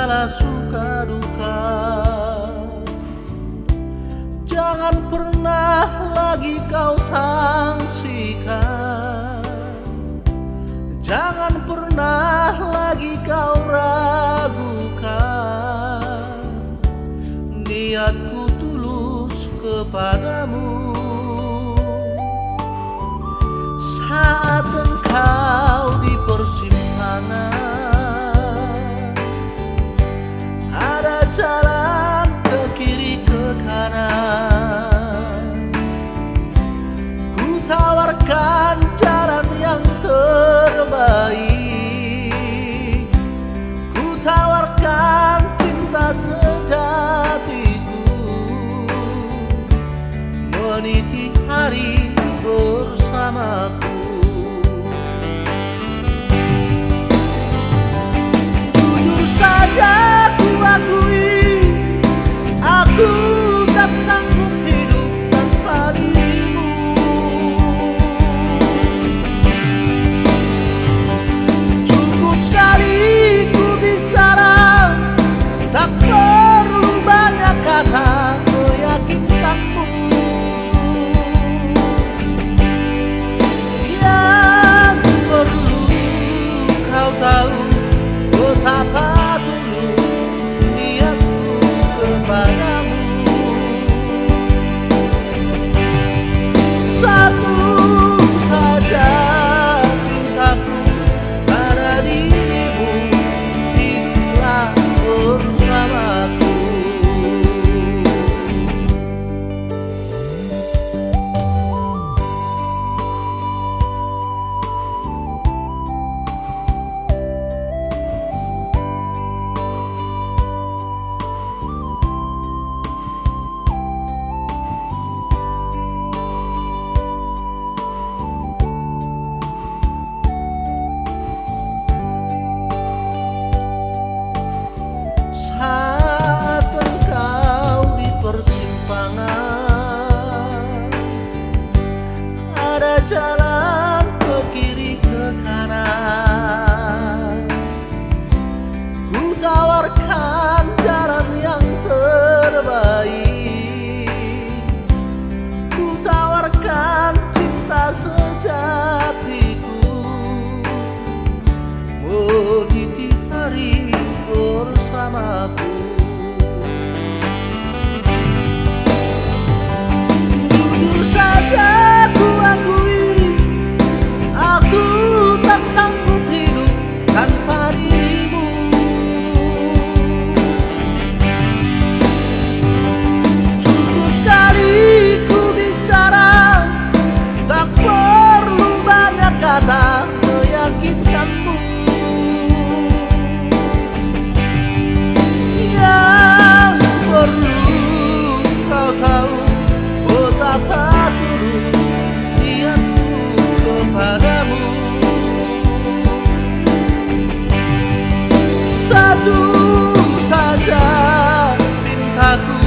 segala suka duka. Jangan pernah lagi kau sangsikan, jangan pernah lagi kau ragukan. Niatku tulus kepadamu. Saat engkau di persimpangan, ada jalan ke kiri ke kanan, ku tawarkan jalan yang terbaik, ku tawarkan cinta sejatiku, meniti hari bersamaku. Jujur saja ku akui, aku tak sanggup hidup tanpa dirimu. Cukup sekali ku bicara, tak perlu banyak kata meyakinkanmu. Yang perlu kau tahu betapa tulus niatku kepadamu. Satu saja pintaku pada dirimu, hiduplah bersamaku. Saat engkau di persimpangan, ada jalan ke kiri ke kanan, ku tawarkan jalan yang terbaik, ku tawarkan cinta sejatiku, meniti hari bersamaku. Jujur saja ku akui, aku tak sanggup hidup tanpa dirimu. Cukup sekali ku bicara, tak perlu banyak kata meyakinkanmu. Yang perlu kau tahu betapa tulus niatku kepadamu. Satu saja pintaku